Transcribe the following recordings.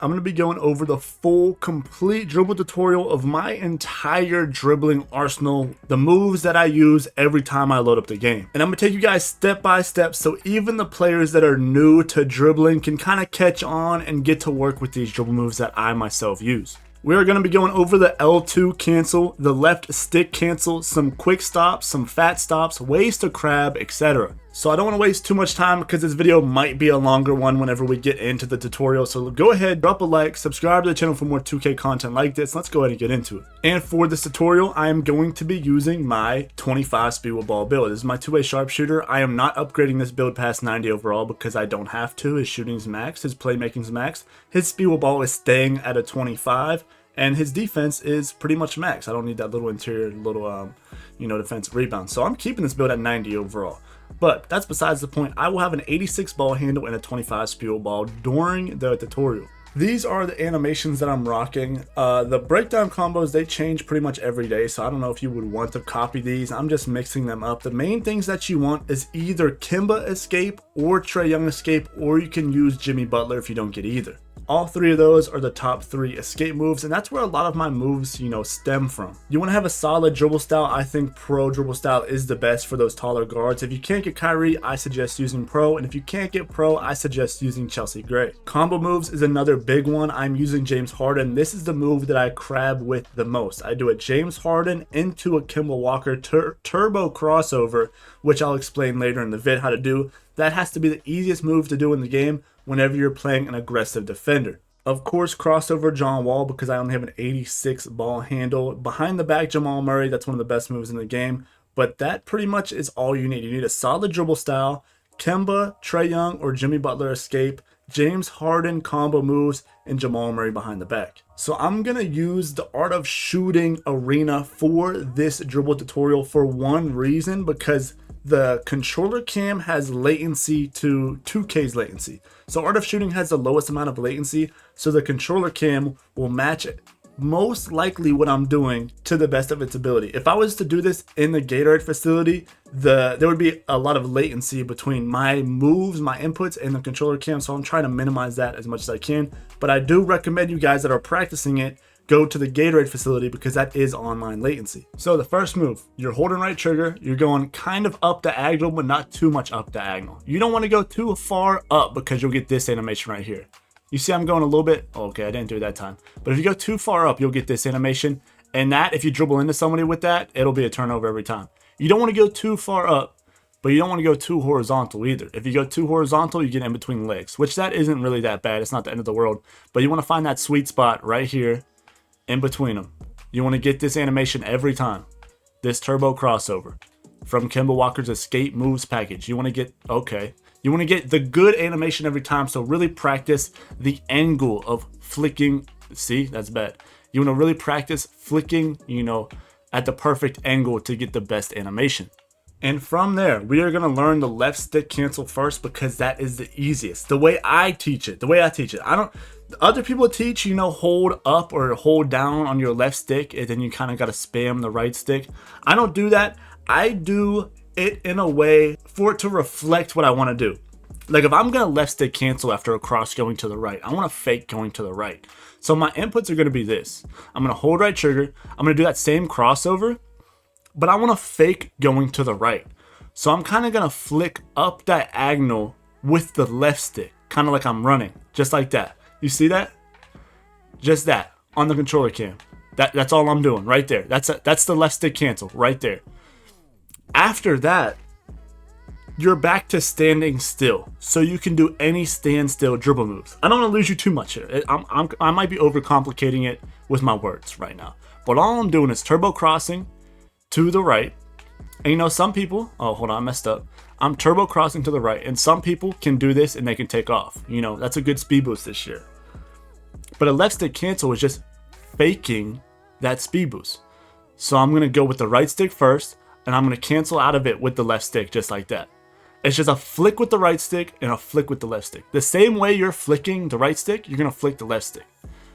I'm going to be going over the full complete dribble tutorial of my entire dribbling arsenal, the moves that I use every time I load up the game. And I'm going to take you guys step by step so even the players that are new to dribbling can kind of catch on and get to work with these dribble moves that I myself use. We are going to be going over the L2 cancel, the left stick cancel, some quick stops, some fat stops, ways to crab, etc. So I don't want to waste too much time because this video might be a longer one whenever we get into the tutorial. So go ahead, drop a like, subscribe to the channel for more 2K content like this. Let's go ahead and get into it. And for this tutorial, I am going to be using my 25 speed with ball build. This is my two-way sharpshooter. I am not upgrading this build past 90 overall because I don't have to. His shooting's max, his playmaking's max. His speed with ball is staying at a 25. And his defense is pretty much max. I don't need that little interior, defensive rebound. So I'm keeping this build at 90 overall. But that's besides the point. I will have an 86 ball handle and a 25 speed ball during the tutorial. These are the animations that I'm rocking. The breakdown combos, they change pretty much every day, so I don't know if you would want to copy these. I'm just mixing them up. The main things that you want is either Kemba escape or Trae Young escape, or you can use Jimmy Butler if you don't get either. All three of those are the top 3 escape moves, and that's where a lot of my moves, stem from. You want to have a solid dribble style. I think pro dribble style is the best for those taller guards. If you can't get Kyrie, I suggest using pro, and if you can't get pro, I suggest using Chelsea Gray. Combo moves is another big one. I'm using James Harden. This is the move that I crab with the most. I do a James Harden into a Kemba Walker turbo crossover, which I'll explain later in the vid how to do. That has to be the easiest move to do in the game whenever you're playing an aggressive defender. Of course, crossover John Wall because I only have an 86 ball handle. Behind the back Jamal Murray, that's one of the best moves in the game. But that pretty much is all you need. You need a solid dribble style, Kemba, Trae Young, or Jimmy Butler escape, James Harden combo moves, and Jamal Murray behind the back. So I'm going to use the Art of Shooting Arena for this dribble tutorial for one reason, because the controller cam has latency to 2K's latency. So Art of Shooting has the lowest amount of latency, so the controller cam will match most likely what I'm doing to the best of its ability. If I was to do this in the Gatorade facility, there would be a lot of latency between my moves, my inputs, and the controller cam, so I'm trying to minimize that as much as I can. But I do recommend you guys that are practicing it go to the Gatorade facility because that is online latency. So the first move, you're holding right trigger, you're going kind of up diagonal, but not too much up diagonal. You don't want to go too far up because you'll get this animation right here. You see I'm going a little bit, okay, I didn't do it that time. But if you go too far up, you'll get this animation. And that, if you dribble into somebody with that, it'll be a turnover every time. You don't want to go too far up, but you don't want to go too horizontal either. If you go too horizontal, you get in between legs, which that isn't really that bad. It's not the end of the world. But you want to find that sweet spot right here in between them. You want to get this animation every time. This turbo crossover from Kemba Walker's escape moves package. You want to get, okay. You want to get the good animation every time, so really practice the angle of flicking. See, that's bad. You want to really practice flicking, at the perfect angle to get the best animation. And from there, we are going to learn the left stick cancel first because that is the easiest. The way I teach it. Other people teach, hold up or hold down on your left stick, and then you kind of got to spam the right stick. I don't do that. I do it in a way for it to reflect what I want to do. Like if I'm going to left stick cancel after a cross going to the right, I want to fake going to the right. So my inputs are going to be this. I'm going to hold right trigger. I'm going to do that same crossover, but I want to fake going to the right. So I'm kind of going to flick up diagonal with the left stick, kind of like I'm running, just like that. You see that? Just that on the controller cam. That's all I'm doing right there. That's the left stick cancel right there. After that, you're back to standing still, so you can do any standstill dribble moves. I don't want to lose you too much here. I might be overcomplicating it with my words right now, but all I'm doing is turbo crossing to the right. And some people, oh, hold on, I messed up. I'm turbo crossing to the right, and some people can do this and they can take off. That's a good speed boost this year. But a left stick cancel is just faking that speed boost. So I'm going to go with the right stick first, and I'm going to cancel out of it with the left stick just like that. It's just a flick with the right stick and a flick with the left stick. The same way you're flicking the right stick, you're going to flick the left stick.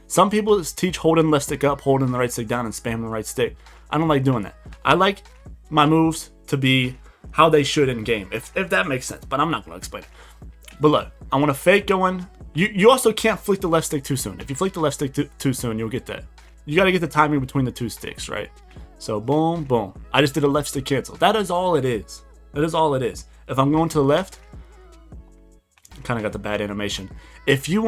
Some people just teach holding the left stick up, holding the right stick down, and spamming the right stick. I don't like doing that. I like my moves to be how they should in game, if that makes sense, but I'm not going to explain it. But look, I want to fake going You also can't flick the left stick too soon. If you flick the left stick too soon, you'll get that. You got to get the timing between the two sticks, right? So boom, boom. I just did a left stick cancel. That is all it is. That is all it is. If I'm going to the left, kind of got the bad animation. If you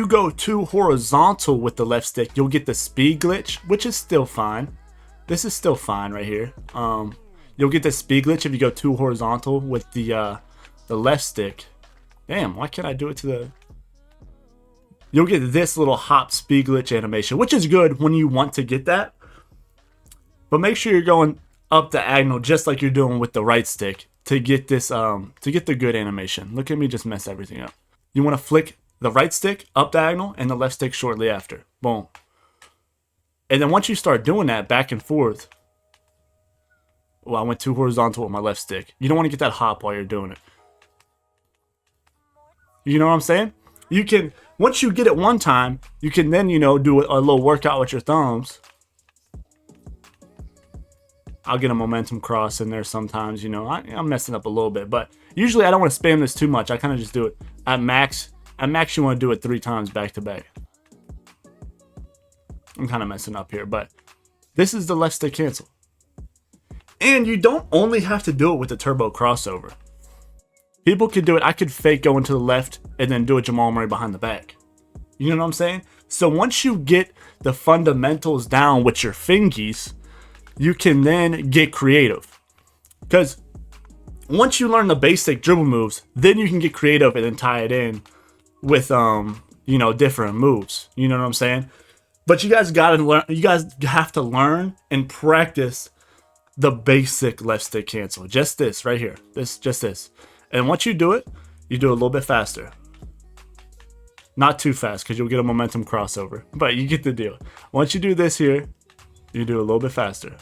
go too horizontal with the left stick, you'll get the speed glitch, which is still fine. This is still fine right here. You'll get the speed glitch if you go too horizontal with the left stick. Damn, why can't I do it to the... You'll get this little hop speed glitch animation, which is good when you want to get that. But make sure you're going up diagonal just like you're doing with the right stick to get this to get the good animation. Look at me just mess everything up. You want to flick the right stick up diagonal and the left stick shortly after. Boom. And then once you start doing that back and forth... Well, I went too horizontal with my left stick. You don't want to get that hop while you're doing it. You know what I'm saying? You can, once you get it one time, you can then, you know, do a little workout with your thumbs. I'll get a momentum cross in there sometimes, you know. I'm messing up a little bit, but usually I don't want to spam this too much. I kind of just do it at max. At max, you want to do it 3 times back to back. I'm kind of messing up here, but this is the left stick cancel. And you don't only have to do it with the turbo crossover. People could do it. I could fake going to the left and then do a Jamal Murray behind the back. You know what I'm saying? So once you get the fundamentals down with your fingies, you can then get creative. Because once you learn the basic dribble moves, then you can get creative and then tie it in with you know, different moves. You know what I'm saying? But you guys gotta learn. You guys have to learn and practice the basic left stick cancel. Just this right here. Just this. And once you do it a little bit faster. Not too fast because you'll get a momentum crossover. But you get the deal. Once you do this here, you do a little bit faster.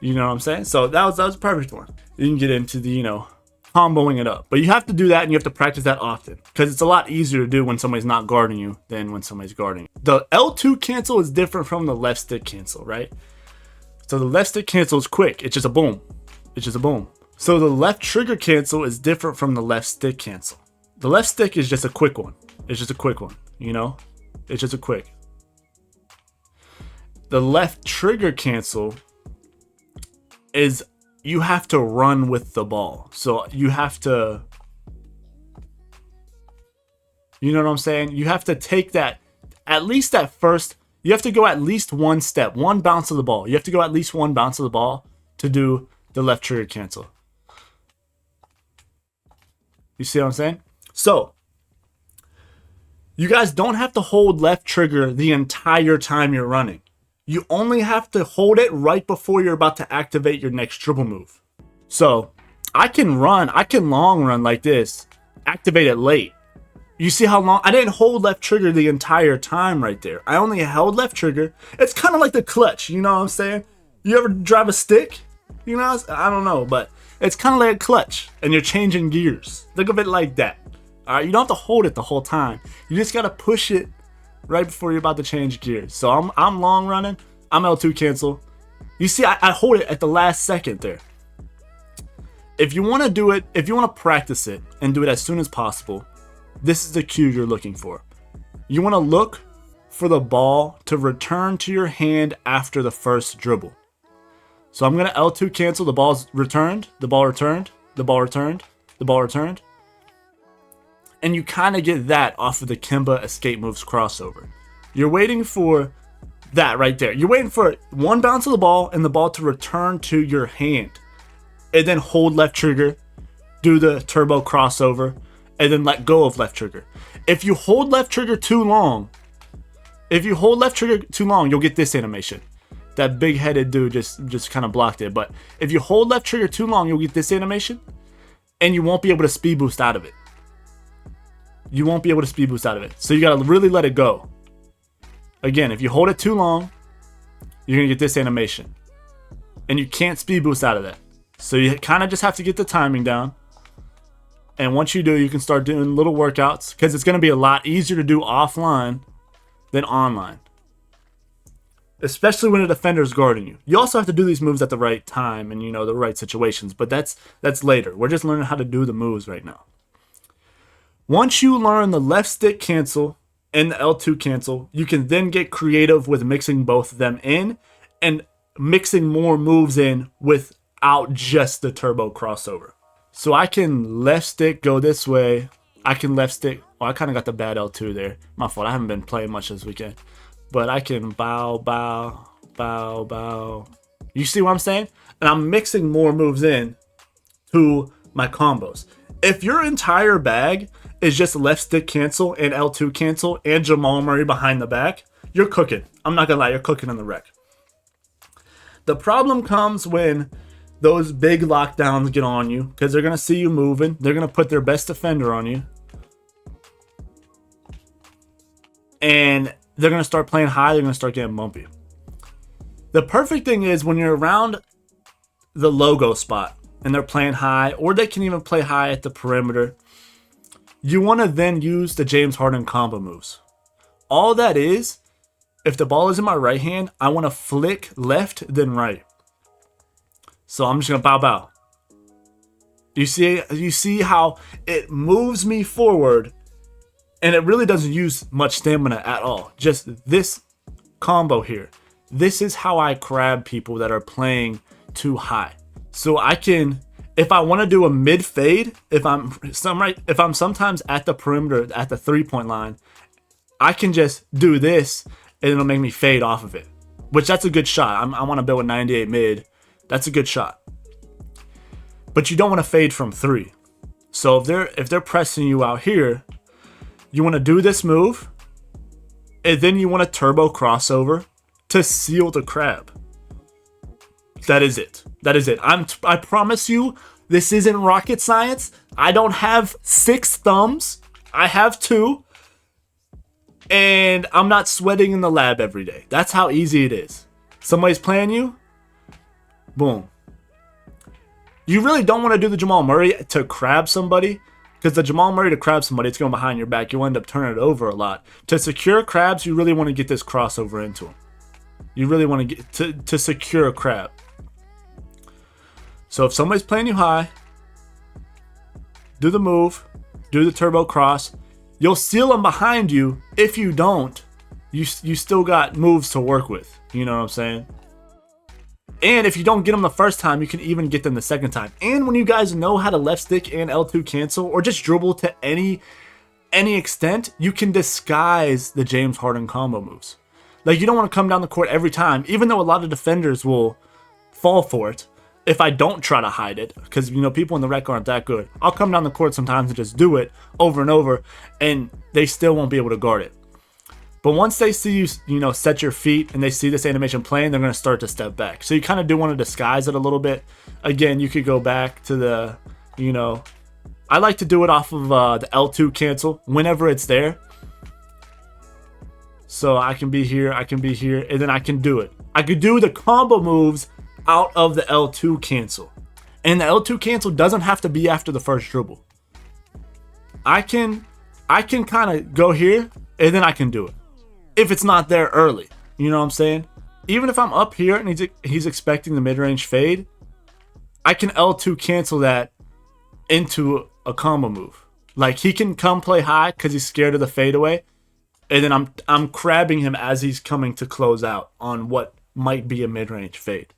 You know what I'm saying? So that was a perfect one. You can get into the, you know, comboing it up. But you have to do that and you have to practice that often. Because it's a lot easier to do when somebody's not guarding you than when somebody's guarding you. The L2 cancel is different from the left stick cancel, right? So the left stick cancel is quick. It's just a boom. It's just a boom. So the left trigger cancel is different from the left stick cancel. The left stick is just a quick one. It's just a quick one, you know? It's just a quick. The left trigger cancel is you have to run with the ball. So you have to, you know what I'm saying? You have to take that, at least at first, you have to go at least one step, one bounce of the ball. You have to go at least one bounce of the ball to do the left trigger cancel. You see what I'm saying? So, you guys don't have to hold left trigger the entire time you're running. You only have to hold it right before you're about to activate your next dribble move. So, I can long run like this, activate it late. You see how long? I didn't hold left trigger the entire time right there. I only held left trigger. It's kind of like the clutch, you know what I'm saying? You ever drive a stick? You know, I don't know, but it's kind of like a clutch and you're changing gears. Think of it like that. All right, you don't have to hold it the whole time. You just got to push it right before you're about to change gears. So I'm long running. I'm L2 cancel. You see, I hold it at the last second there. If you want to do it, if you want to practice it and do it as soon as possible, this is the cue you're looking for. You want to look for the ball to return to your hand after the first dribble. So I'm going to L2 cancel. The ball's returned. The ball returned. The ball returned. The ball returned. And you kind of get that off of the Kemba escape moves crossover. You're waiting for that right there. You're waiting for one bounce of the ball and the ball to return to your hand. And then hold left trigger, do the turbo crossover, and then let go of left trigger. If you hold left trigger too long, you'll get this animation. That big-headed dude just kind of blocked it. But if you hold left trigger too long, you'll get this animation, and you won't be able to speed boost out of it. You won't be able to speed boost out of it. So you got to really let it go. Again, if you hold it too long, you're going to get this animation. And you can't speed boost out of that. So you kind of just have to get the timing down. And once you do, you can start doing little workouts. Because it's going to be a lot easier to do offline than online. Especially when a defender's guarding you. You also have to do these moves at the right time and, you know, the right situations. But that's later. We're just learning how to do the moves right now. Once you learn the left stick cancel and the L2 cancel, you can then get creative with mixing both of them in and mixing more moves in without just the turbo crossover. So I can left stick go this way. I can left stick. Well, I kind of got the bad L2 there. My fault. I haven't been playing much this weekend. But I can bow, bow, bow, bow. You see what I'm saying? And I'm mixing more moves in to my combos. If your entire bag is just left stick cancel and L2 cancel and Jamal Murray behind the back, you're cooking. I'm not gonna lie, you're cooking in the wreck. The problem comes when those big lockdowns get on you because they're gonna see you moving. They're gonna put their best defender on you. And they're gonna start playing high, they're gonna start getting bumpy. The perfect thing is when you're around the logo spot and they're playing high, or they can even play high at the perimeter, you want to then use the James Harden combo moves. All that is, if the ball is in my right hand, I want to flick left, then right. So I'm just going to bow, bow. You see how it moves me forward, and it really doesn't use much stamina at all. Just this combo here. This is how I crab people that are playing too high. So I can, if I want to do a mid fade, if I'm sometimes at the perimeter at the 3-point line, I can just do this and it'll make me fade off of it. Which that's a good shot. I want to build a 98 mid. That's a good shot. But you don't want to fade from 3. So if they're pressing you out here, you want to do this move, and then you want to turbo crossover to seal the crab. That is it. That is it. I promise you, this isn't rocket science. I don't have 6 thumbs. I have 2. And I'm not sweating in the lab every day. That's how easy it is. Somebody's playing you. Boom. You really don't want to do the Jamal Murray to crab somebody, because the Jamal Murray to crab somebody, it's going behind your back. You'll end up turning it over a lot. To secure crabs, you really want to get this crossover into them. You really want to get to secure a crab. So if somebody's playing you high, do the move, do the turbo cross. You'll seal them behind you. If you don't, you still got moves to work with. You know what I'm saying? And if you don't get them the first time, you can even get them the second time. And when you guys know how to left stick and L2 cancel, or just dribble to any extent, you can disguise the James Harden combo moves. Like, you don't want to come down the court every time, even though a lot of defenders will fall for it. If I don't try to hide it, because, you know, people in the rec aren't that good. I'll come down the court sometimes and just do it over and over, and they still won't be able to guard it. But once they see you, you know, set your feet and they see this animation playing, they're going to start to step back. So you kind of do want to disguise it a little bit. Again, you could go back to the, you know, I like to do it off of the L2 cancel whenever it's there. So I can be here, and then I can do it. I could do the combo moves out of the L2 cancel. And the L2 cancel doesn't have to be after the first dribble. I can kind of go here, and then I can do it. If it's not there early. You know what I'm saying? Even if I'm up here and he's expecting the mid-range fade, I can L2 cancel that into a combo move. Like, he can come play high because he's scared of the fadeaway, and then I'm crabbing him as he's coming to close out on what might be a mid-range fade.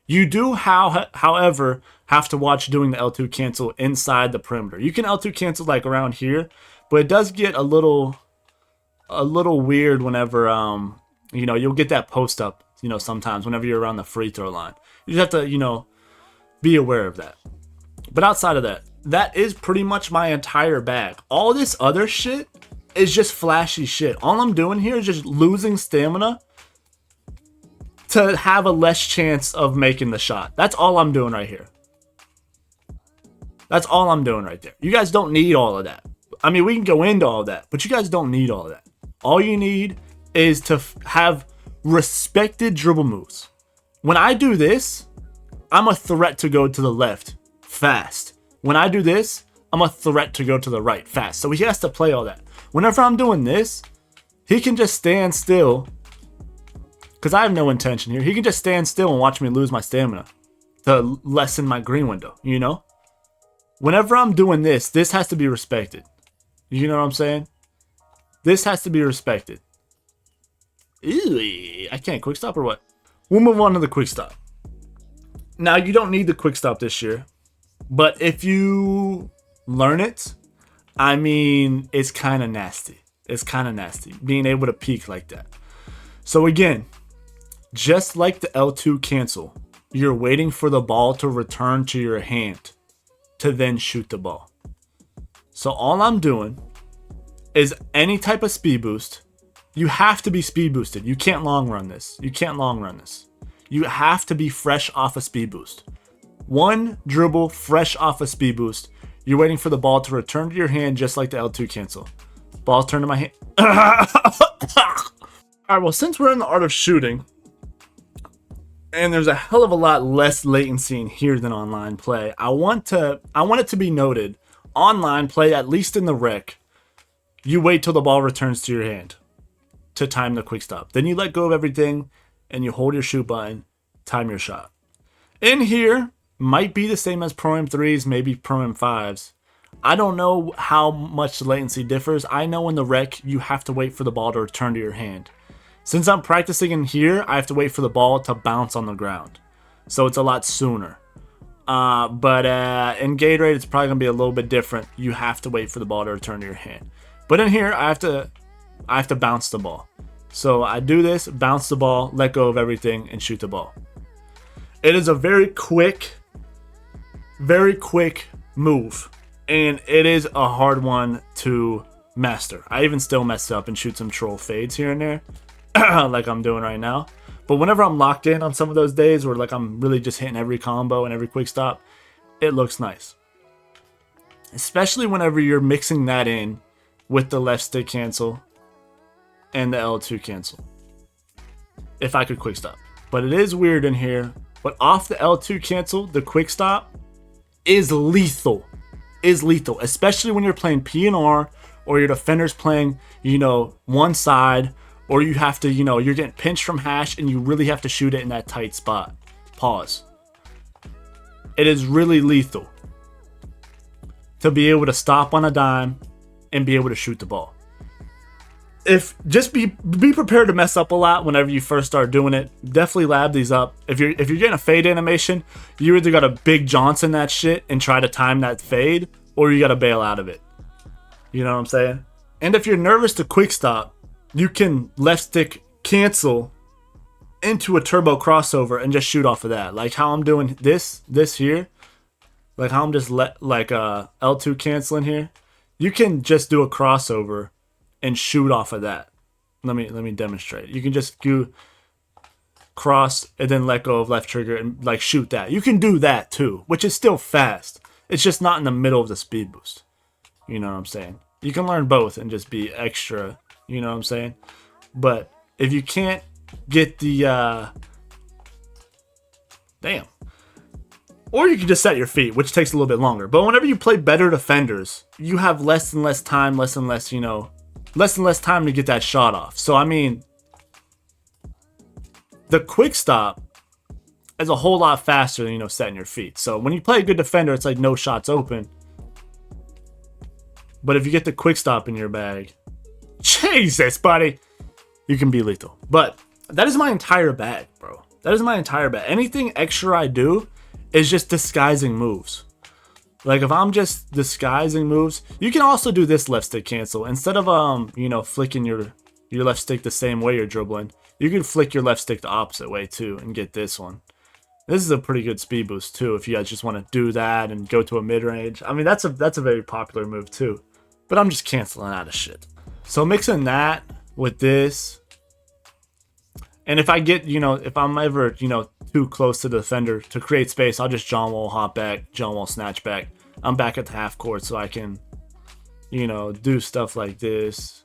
You do, however, have to watch doing the L2 cancel inside the perimeter. You can L2 cancel like around here, but it does get a little weird whenever you know, you'll get that post up, you know, sometimes whenever you're around the free throw line. You just have to, you know, be aware of that. But outside of that, that is pretty much my entire bag. All this other shit is just flashy shit. All I'm doing here is just losing stamina to have a less chance of making the shot. That's all I'm doing right here. That's all I'm doing right there. You guys don't need all of that. I mean, we can go into all of that, but you guys don't need all of that. All you need is to have respected dribble moves. When I do this, I'm a threat to go to the left fast. When I do this, I'm a threat to go to the right fast. So he has to play all that. Whenever I'm doing this, he can just stand still, because I have no intention here. He can just stand still and watch me lose my stamina to lessen my green window, you know? Whenever I'm doing this, this has to be respected. You know what I'm saying? This has to be respected. Ew, I can't quick stop or what? We'll move on to the quick stop. Now, you don't need the quick stop this year, but if you learn it, I mean, it's kind of nasty. It's kind of nasty being able to peek like that. So again, just like the L2 cancel, you're waiting for the ball to return to your hand to then shoot the ball. So all I'm doing is any type of speed boost. You have to be speed boosted. You can't long run this. You can't long run this. You have to be fresh off a speed boost. One dribble fresh off a speed boost. You're waiting for the ball to return to your hand just like the L2 cancel. Ball turned to my hand. Alright, well, since we're in the art of shooting, and there's a hell of a lot less latency in here than online play, I want it to be noted, online play, at least in the rec, you wait till the ball returns to your hand to time the quick stop. Then you let go of everything and you hold your shoot button, time your shot. In here, might be the same as Pro M3s, maybe Pro M5s. I don't know how much the latency differs. I know in the rec, you have to wait for the ball to return to your hand. Since I'm practicing in here, I have to wait for the ball to bounce on the ground. So it's a lot sooner. But in Gatorade, it's probably going to be a little bit different. You have to wait for the ball to return to your hand. But in here, I have to bounce the ball. So I do this, bounce the ball, let go of everything, and shoot the ball. It is a very quick move. And it is a hard one to master. I even still mess up and shoot some troll fades here and there. Like I'm doing right now. But whenever I'm locked in on some of those days where like I'm really just hitting every combo and every quick stop, it looks nice. Especially whenever you're mixing that in with the left stick cancel and the L2 cancel. If I could quick stop. But it is weird in here. But off the L2 cancel, the quick stop is lethal. Is lethal. Especially when you're playing PNR or your defender's playing, one side. Or you have to, you're getting pinched from hash and you really have to shoot it in that tight spot. Pause. It is really lethal to be able to stop on a dime and be able to shoot the ball. Just be prepared to mess up a lot whenever you first start doing it. Definitely lab these up. If you're getting a fade animation, you either got to Big Johnson that shit and try to time that fade, or you got to bail out of it. You know what I'm saying? And if you're nervous to quick stop, you can left stick cancel into a turbo crossover and just shoot off of that. Like how I'm doing this here. Like how I'm just L2 canceling here. You can just do a crossover and shoot off of that. Let me demonstrate. You can just do cross and then let go of left trigger and like shoot that. You can do that too, which is still fast. It's just not in the middle of the speed boost. You know what I'm saying? You can learn both and just be extra. You know what I'm saying? But if you can't get the or you can just set your feet, which takes a little bit longer. But whenever you play better defenders, you have less and less time, less and less time to get that shot off. So I mean, the quick stop is a whole lot faster than setting your feet. So when you play a good defender, it's like no shots open. But if you get the quick stop in your bag, Jesus, buddy, you can be lethal. But that is my entire bag, bro. That is my entire bag. Anything extra I do is just disguising moves. Like if I'm just disguising moves, you can also do this left stick cancel. Instead of flicking your left stick the same way you're dribbling, you can flick your left stick the opposite way too and get this one. This is a pretty good speed boost too if you guys just want to do that and go to a mid-range. I mean, that's a very popular move too. But I'm just canceling out of shit. So mixing that with this, and if I get, if I'm ever, too close to the defender to create space, I'll just John Wall hop back, John Wall snatch back. I'm back at the half court so I can, do stuff like this.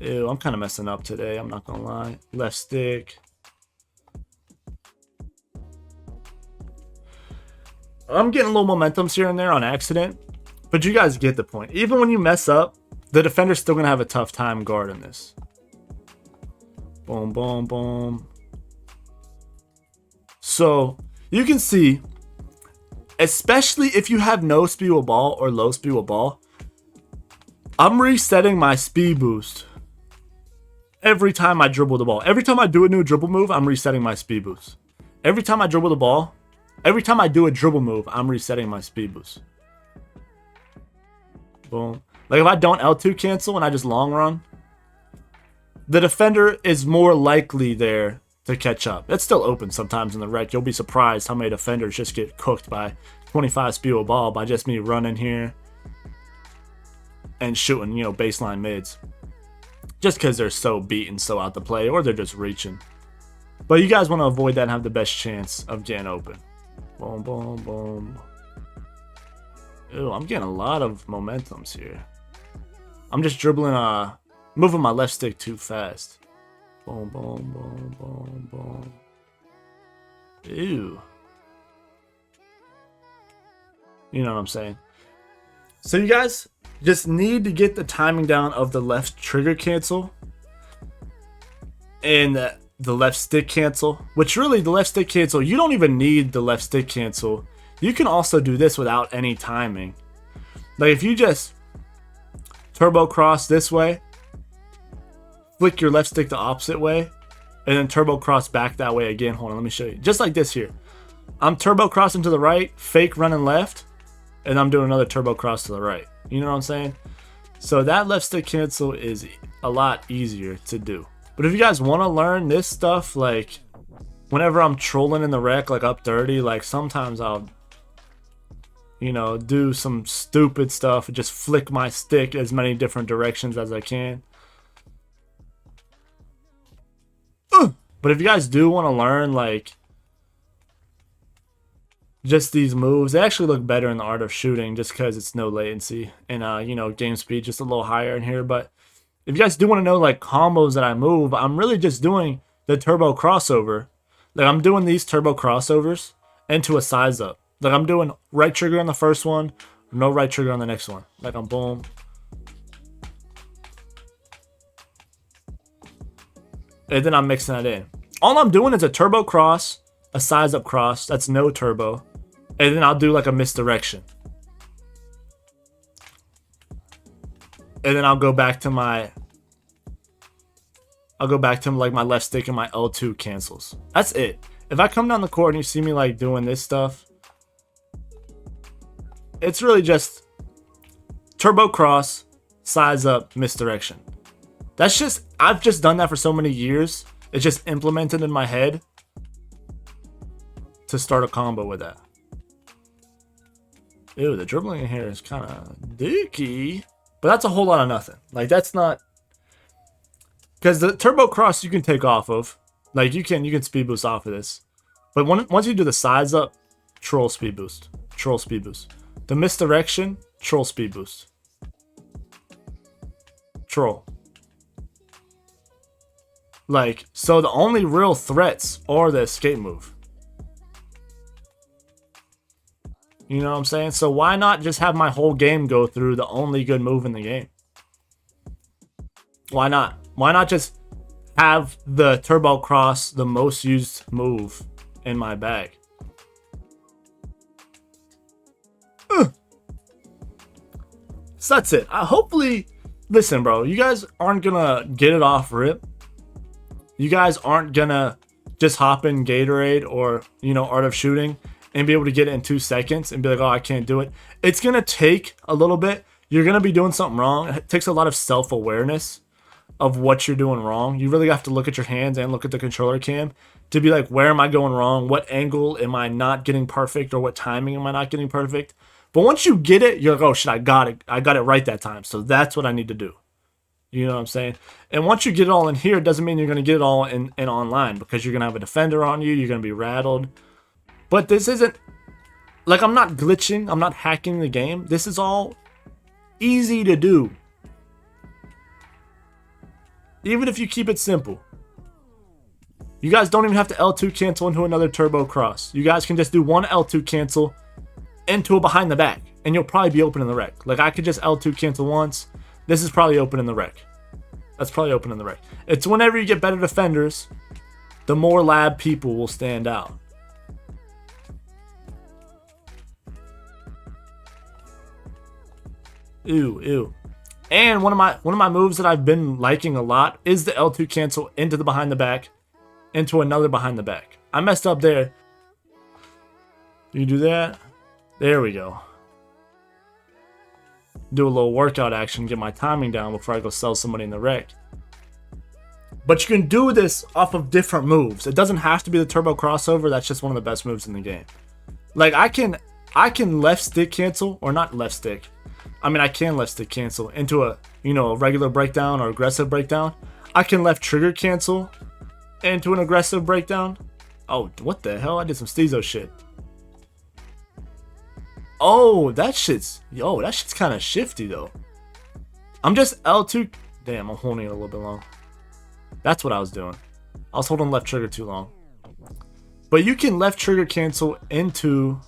Ew, I'm kind of messing up today, I'm not gonna lie. Left stick. I'm getting a little momentums here and there on accident, but you guys get the point. Even when you mess up, the defender's still going to have a tough time guarding this. Boom, boom, boom. So you can see, especially if you have no speed with ball or low speed with ball, I'm resetting my speed boost every time I dribble the ball. Every time I do a new dribble move, I'm resetting my speed boost. Every time I dribble the ball, every time I do a dribble move, I'm resetting my speed boost. Boom. Like if I don't L2 cancel and I just long run, the defender is more likely there to catch up. It's still open sometimes in the rec. You'll be surprised how many defenders just get cooked by 25 speed of ball by just me running here and shooting, you know, baseline mids. Just because they're so beaten, so out the play, or they're just reaching. But you guys want to avoid that and have the best chance of getting open. Boom, boom, boom. Ew, I'm getting a lot of momentums here. I'm just dribbling, moving my left stick too fast. Boom, boom, boom, boom, boom. Ew. You know what I'm saying? So you guys just need to get the timing down of the left trigger cancel and the left stick cancel, which really the left stick cancel, you don't even need the left stick cancel. You can also do this without any timing. Like if you just turbo cross this way, flick your left stick the opposite way, and then turbo cross back that way again. Hold on, let me show you. Just like this here. I'm turbo crossing to the right, fake running left, and I'm doing another turbo cross to the right. You know what I'm saying? So that left stick cancel is a lot easier to do. But if you guys want to learn this stuff, like whenever I'm trolling in the rec, like up 30, like sometimes I'll, you know, do some stupid stuff and just flick my stick as many different directions as I can. But if you guys do want to learn, like, just these moves, they actually look better in the art of shooting just because it's no latency and, you know, game speed just a little higher in here. But if you guys do want to know, like, combos that I move, I'm really just doing the turbo crossover. Like, I'm doing these turbo crossovers into a size up. Like, I'm doing right trigger on the first one, no right trigger on the next one. Like, I'm boom. And then I'm mixing that in. All I'm doing is a turbo cross, a size up cross, that's no turbo, and then I'll do like a misdirection. And then I'll go back to like my left stick and my L2 cancels. That's it. If I come down the court and you see me like doing this stuff, it's really just turbo cross, size up, misdirection. That's just, I've just done that for so many years. It's just implemented in my head to start a combo with that. Ew, the dribbling in here is kind of dicky. But that's a whole lot of nothing. Like, that's not... Because the turbo cross you can take off of. Like, you can speed boost off of this. But once you do the size up, troll speed boost. Troll speed boost. The misdirection, troll speed boost. Troll. Like, so the only real threats are the escape move. You know what I'm saying? So why not just have my whole game go through the only good move in the game? Why not? Why not just have the turbo cross, the most used move in my bag? So that's it. Hopefully, listen, bro, you guys aren't gonna get it off rip. You guys aren't gonna just hop in Gatorade or, you know, Art of Shooting and be able to get it in 2 seconds and be like, oh, I can't do it. It's gonna take a little bit. You're gonna be doing something wrong. It takes a lot of self-awareness of what you're doing wrong. You really have to look at your hands and look at the controller cam to be like, where am I going wrong? What angle am I not getting perfect, or what timing am I not getting perfect? But once you get it, you're like, oh shit, I got it. I got it right that time. So that's what I need to do. You know what I'm saying? And once you get it all in here, it doesn't mean you're going to get it all in online, because you're going to have a defender on you. You're going to be rattled. But this isn't, like, I'm not glitching. I'm not hacking the game. This is all easy to do. Even if you keep it simple. You guys don't even have to L2 cancel into another turbo cross. You guys can just do one L2 cancel into a behind the back, and you'll probably be open in the rec. Like, I could just L2 cancel once. This is probably open in the rec. That's probably open in the rec. It's whenever you get better defenders, the more lab people will stand out. Ew, ew. And one of my moves that I've been liking a lot is the L2 cancel into the behind the back, into another behind the back. I messed up there. You do that. There we go. Do a little workout action, get my timing down before I go sell somebody in the wreck. But you can do this off of different moves. It doesn't have to be the turbo crossover. That's just one of the best moves in the game. Like I can left stick cancel, or not left stick. I mean, I can left stick cancel into a, you know, a regular breakdown or aggressive breakdown. I can left trigger cancel into an aggressive breakdown. Oh, what the hell? I did some Steezo shit. Oh, that shit's kind of shifty though. I'm just L2. Damn, I'm holding it a little bit long. That's what I was doing. I was holding left trigger too long. But you can left trigger cancel into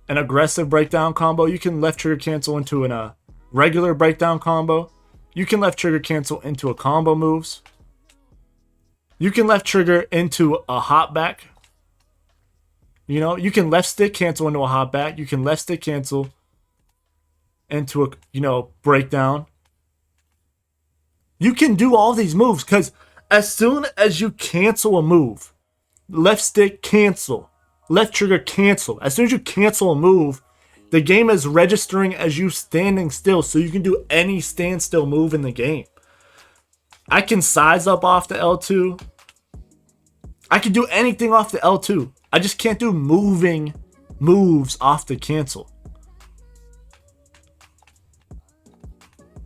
an aggressive breakdown combo. You can left trigger cancel into a regular breakdown combo. You can left trigger cancel into a combo moves. You can left trigger into a hop back. You know, you can left stick cancel into a hop back. You can left stick cancel into a, you know, breakdown. You can do all these moves because as soon as you cancel a move, left stick cancel, left trigger cancel. As soon as you cancel a move, the game is registering as you standing still, so you can do any standstill move in the game. I can size up off the L2. I can do anything off the L2. I just can't do moving moves off the cancel.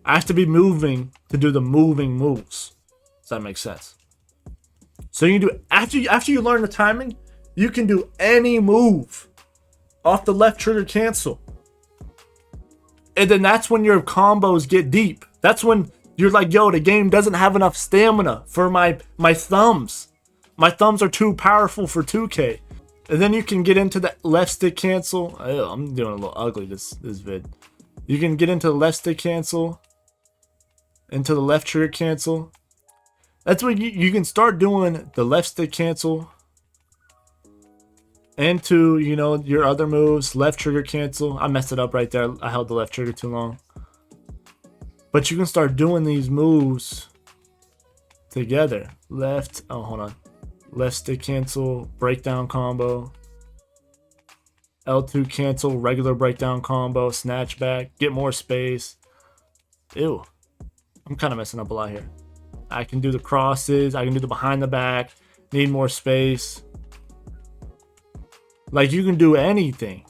I have to be moving to do the moving moves. Does that make sense? So you can do, after you learn the timing, you can do any move off the left trigger cancel. And then that's when your combos get deep. That's when you're like, yo, the game doesn't have enough stamina for my thumbs. My thumbs are too powerful for 2K. And then you can get into the left stick cancel. Oh, I'm doing a little ugly this vid. You can get into the left stick cancel, into the left trigger cancel. That's when you can start doing the left stick cancel into, you know, your other moves. Left trigger cancel. I messed it up right there. I held the left trigger too long. But you can start doing these moves together. Left, oh, hold on. Left stick cancel, breakdown combo. L2 cancel, regular breakdown combo, snatch back, get more space. Ew. I'm kind of messing up a lot here. I can do the crosses, I can do the behind the back, need more space. Like, you can do anything.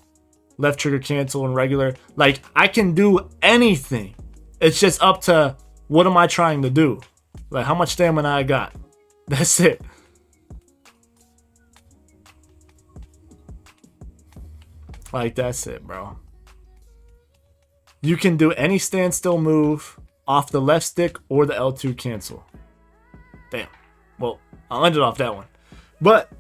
Left trigger cancel and regular. Like, I can do anything. It's just up to what am I trying to do? Like, how much stamina I got. That's it. Like, that's it, bro. You can do any standstill move off the left stick or the L2 cancel. Damn. Well, I'll end it off that one. But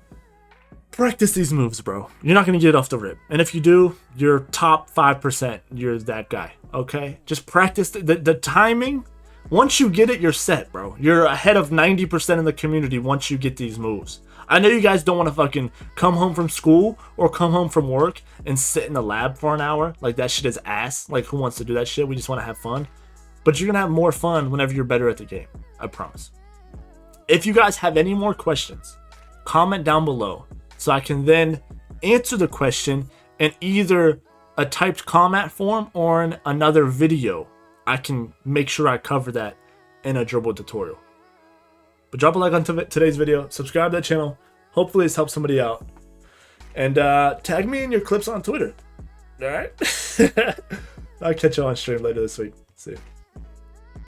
practice these moves, bro. You're not going to get it off the rip. And if you do, you're top 5%. You're that guy, okay? Just practice the timing. Once you get it, you're set, bro. You're ahead of 90% of the community once you get these moves. I know you guys don't want to fucking come home from school or come home from work and sit in the lab for an hour. Like, that shit is ass. Like, who wants to do that shit? We just want to have fun. But you're going to have more fun whenever you're better at the game. I promise. If you guys have any more questions, comment down below so I can then answer the question in either a typed comment form or in another video. I can make sure I cover that in a Dribble tutorial. But drop a like on today's video, subscribe to the channel. Hopefully this helps somebody out. And tag me in your clips on Twitter. Alright? I'll catch you on stream later this week. See you.